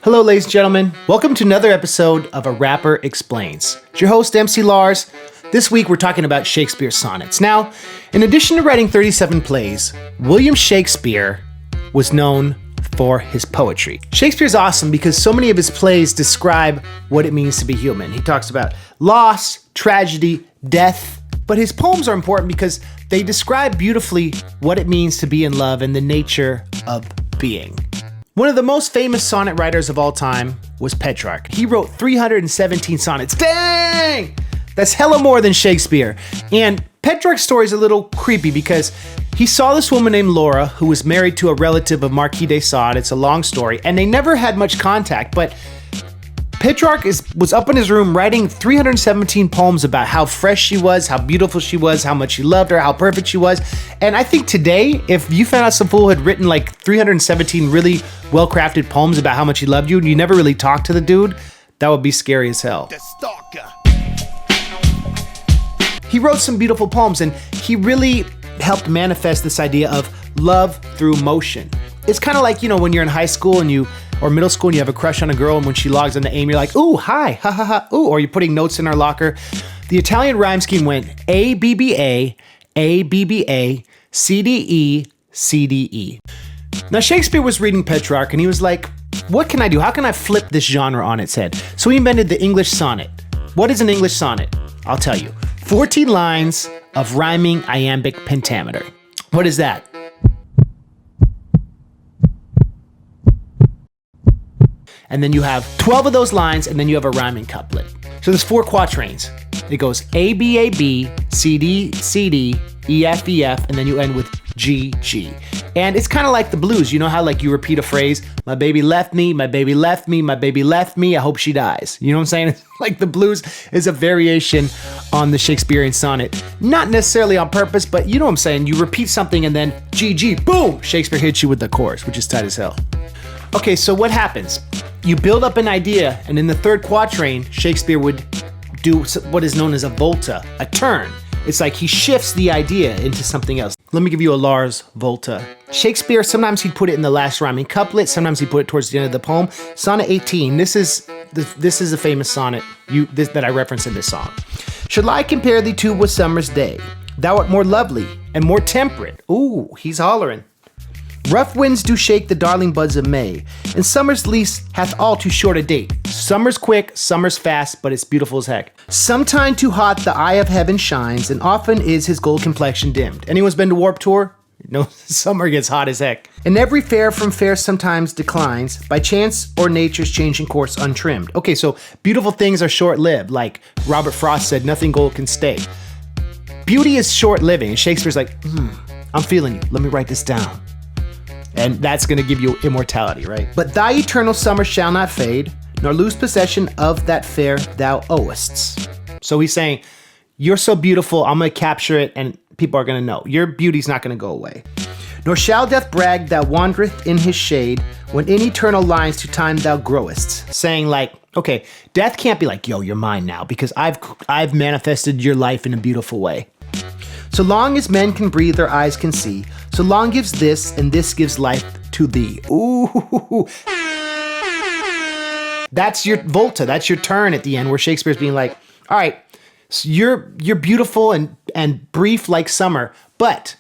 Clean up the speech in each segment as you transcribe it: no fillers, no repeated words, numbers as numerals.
Hello, ladies and gentlemen. Welcome to another episode of A Rapper Explains. It's your host, MC Lars. This week, we're talking about Shakespeare's sonnets. Now, in addition to writing 37 plays, William Shakespeare was known for his poetry. Shakespeare's awesome because so many of his plays describe what it means to be human. He talks about loss, tragedy, death, but his poems are important because they describe beautifully what it means to be in love and the nature of being. One of the most famous sonnet writers of all time was Petrarch. He wrote 317 sonnets. Dang! That's hella more than Shakespeare. And Petrarch's story is a little creepy because he saw this woman named Laura who was married to a relative of Marquis de Sade. It's a long story, and they never had much contact, but Petrarch was up in his room writing 317 poems about how fresh she was, how beautiful she was, how much he loved her, how perfect she was. And I think today, if you found out some fool had written like 317 really well-crafted poems about how much he loved you and you never really talked to the dude, that would be scary as hell. The stalker. He wrote some beautiful poems and he really helped manifest this idea of love through motion. It's kind of like, when you're in high school or middle school and you have a crush on a girl and when she logs on to AIM, you're like, ooh, hi, ha, ha, ha, ooh, or you're putting notes in her locker. The Italian rhyme scheme went A-B-B-A, A-B-B-A, C-D-E, C-D-E. Now, Shakespeare was reading Petrarch and he was like, what can I do? How can I flip this genre on its head? So he invented the English sonnet. What is an English sonnet? I'll tell you. 14 lines of rhyming iambic pentameter. What is that? And then you have 12 of those lines, and then you have a rhyming couplet. So there's 4 quatrains. It goes A, B, A, B, C, D, C, D, E, F, E, F, and then you end with G, G. And it's kind of like the blues. You know how like you repeat a phrase, my baby left me, my baby left me, my baby left me, I hope she dies. You know what I'm saying? It's like the blues is a variation on the Shakespearean sonnet. Not necessarily on purpose, but you know what I'm saying? You repeat something and then G, G, boom, Shakespeare hits you with the chorus, which is tight as hell. Okay, so what happens? You build up an idea, and in the third quatrain, Shakespeare would do what is known as a volta, a turn. It's like he shifts the idea into something else. Let me give you a Lars volta. Shakespeare, sometimes he'd put it in the last rhyming couplet, sometimes he'd put it towards the end of the poem. Sonnet 18, this is a famous sonnet that I reference in this song. Shall I compare thee to with summer's day? Thou art more lovely and more temperate. Ooh, he's hollering. Rough winds do shake the darling buds of May, and summer's lease hath all too short a date. Summer's quick, summer's fast, but it's beautiful as heck. Sometime too hot the eye of heaven shines, and often is his gold complexion dimmed. Anyone's been to Warped Tour? No, summer gets hot as heck. And every fair from fair sometimes declines, by chance or nature's changing course untrimmed. Okay, so beautiful things are short-lived, like Robert Frost said, nothing gold can stay. Beauty is short-living, and Shakespeare's like, I'm feeling you, let me write this down. And that's going to give you immortality, right? But thy eternal summer shall not fade, nor lose possession of that fair thou owest. So he's saying, you're so beautiful, I'm going to capture it, and people are going to know. Your beauty's not going to go away. Nor shall death brag that wandereth in his shade, when in eternal lines to time thou growest. Saying like, okay, death can't be like, yo, you're mine now, because I've manifested your life in a beautiful way. So long as men can breathe, their eyes can see. So long gives this, and this gives life to thee. Ooh. That's your volta. That's your turn at the end where Shakespeare's being like, all right, so you're beautiful and brief like summer, but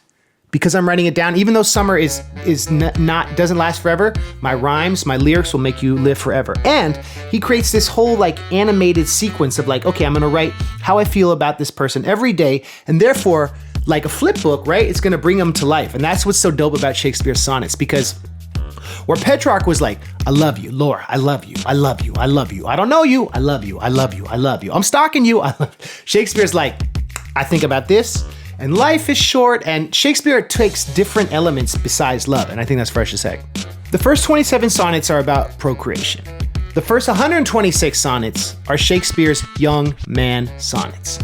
because I'm writing it down, even though summer doesn't last forever, my rhymes, my lyrics will make you live forever. And he creates this whole like animated sequence of like, okay, I'm gonna write how I feel about this person every day, and therefore, like a flip book, right? It's gonna bring them to life. And that's what's so dope about Shakespeare's sonnets, because where Petrarch was like, I love you, Laura, I love you, I love you, I love you. I don't know you, I love you, I love you, I love you. I'm stalking you. Shakespeare's like, I think about this, and life is short, and Shakespeare takes different elements besides love, and I think that's fresh as heck. The first 27 sonnets are about procreation. The first 126 sonnets are Shakespeare's young man sonnets.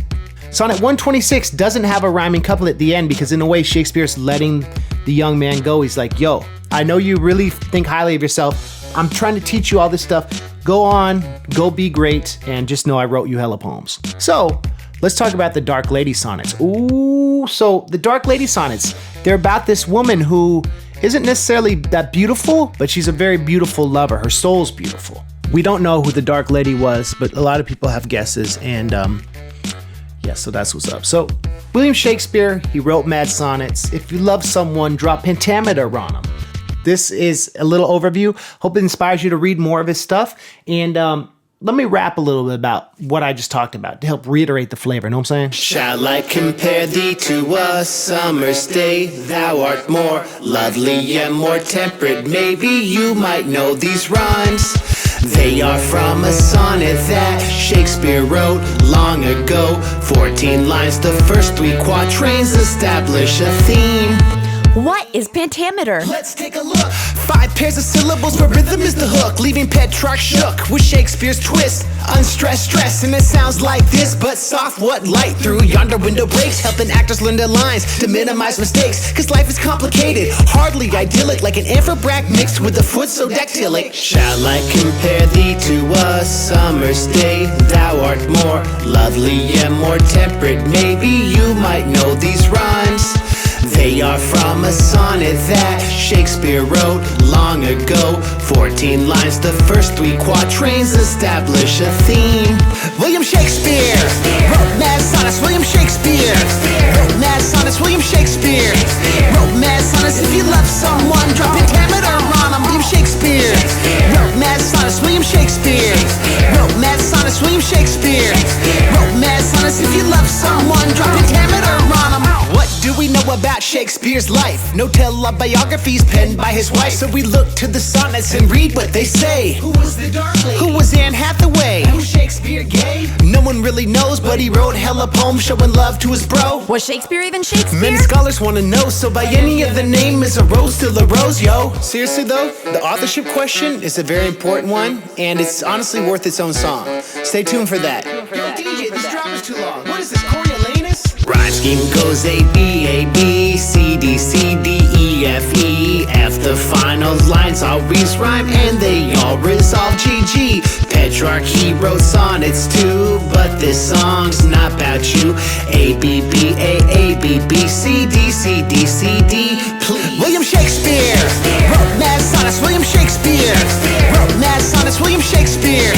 Sonnet 126 doesn't have a rhyming couplet at the end because in a way Shakespeare's letting the young man go. He's like, yo, I know you really think highly of yourself. I'm trying to teach you all this stuff. Go on, go be great, and just know I wrote you hella poems. So let's talk about the Dark Lady sonnets. Ooh, so the Dark Lady sonnets, they're about this woman who isn't necessarily that beautiful, but she's a very beautiful lover. Her soul's beautiful. We don't know who the Dark Lady was, but a lot of people have guesses, and yeah, so that's what's up. So William Shakespeare, he wrote mad sonnets. If you love someone, drop pentameter on them. This is a little overview. Hope it inspires you to read more of his stuff. And let me rap a little bit about what I just talked about to help reiterate the flavor. Know what I'm saying? Shall I compare thee to a summer's day? Thou art more lovely and more temperate. Maybe you might know these rhymes. They are from a sonnet that Shakespeare wrote long ago. 14 lines, the first 3 quatrains establish a theme. What is pentameter? Let's take a look. 5 pairs of syllables where rhythm is the hook, leaving Petrarch shook with Shakespeare's twist. Unstressed stress, and it sounds like this, but soft what light through yonder window breaks, helping actors learn their lines to minimize mistakes. Cause life is complicated, hardly idyllic, like an amphibrack mixed with a foot so dactylic. Shall I compare thee to a summer's day? Thou art more lovely and more temperate. Maybe you might know these rhymes. They are from a sonnet that Shakespeare wrote long ago. 14 lines, the first 3 quatrains establish a theme. William Shakespeare wrote mad sonnets. William Shakespeare wrote mad sonnets. William Shakespeare wrote mad sonnets. If you love someone, drop pentameter on them. William Shakespeare wrote mad sonnets. William Shakespeare wrote mad sonnets. William Shakespeare wrote mad sonnets. If you love someone, drop pentameter on them. What do we know about Shakespeare's life? No biographies penned by his wife. So we look to the sonnets and read what they say. Who was the Dark Lady? Who was Anne Hathaway? Was Shakespeare gay? No one really knows, but he wrote hella poems showing love to his bro. Was Shakespeare even Shakespeare? Many scholars wanna know, so by any other name is a rose still a rose, yo. Seriously though, the authorship question is a very important one, and it's honestly worth its own song. Stay tuned for that. Yo, DJ, this drop is too long. What is this, Coriolanus? Rhyme scheme goes A, B, C, D, C, D, E, F, E, F. The final lines always rhyme and they all resolve. G, G. Petrarch, he wrote sonnets too, but this song's not about you. A, B, B, B, C, D, C, D, C, D. Please. William Shakespeare wrote mad sonnets. William Shakespeare wrote mad sonnets. William Shakespeare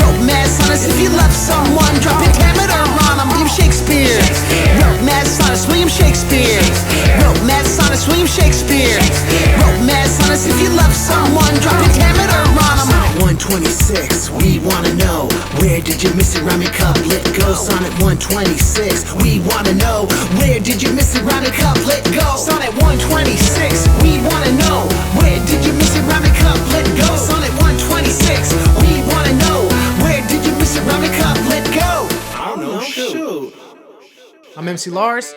wrote mad sonnets. If you love someone, drop pentameter on them. William Shakespeare wrote mad sonnets. William Shakespeare wrote mad sonnets. William Shakespeare wrote mad sonnets. If you love someone, drop pentameter on them. Sonnet 126, we wanna know, where did you miss it? Rhyming couplet go. Sonnet 126, we wanna know, where did you miss it? Rhyming couplet go. Sonnet 126, we wanna know, where did you miss it? Rhyming couplet go. Sonnet 126, we wanna know, where did you miss it? Rhyming couplet go. I don't know, shoot. I'm MC Lars.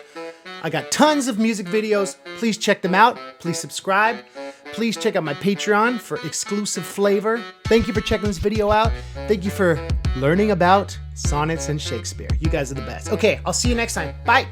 I got tons of music videos. Please check them out. Please subscribe. Please check out my Patreon for exclusive flavor. Thank you for checking this video out. Thank you for learning about sonnets and Shakespeare. You guys are the best. Okay, I'll see you next time. Bye.